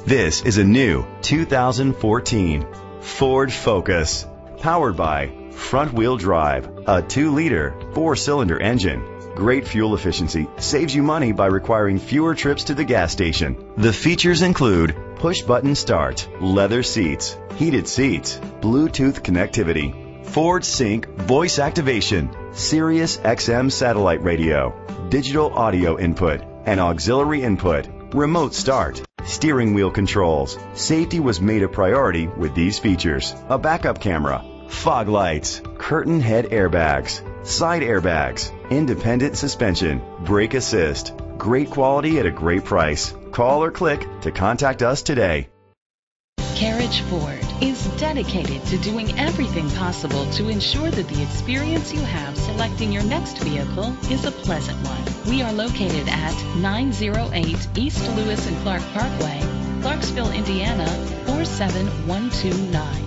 This is a new 2014 Ford Focus, powered by front-wheel drive, a 2-liter, 4-cylinder engine. Great fuel efficiency saves you money by requiring fewer trips to the gas station. The features include push-button start, leather seats, heated seats, Bluetooth connectivity, Ford Sync voice activation, Sirius XM satellite radio, digital audio input, and auxiliary input, remote start, steering wheel controls. Safety was made a priority with these features: a backup camera, fog lights, curtain head airbags, side airbags, independent suspension, brake assist. Great quality at a great price. Call or click to contact us today. Carriage Ford is dedicated to doing everything possible to ensure that the experience you have selecting your next vehicle is a pleasant one. We are located at 908 East Lewis and Clark Parkway, Clarksville, Indiana 47129.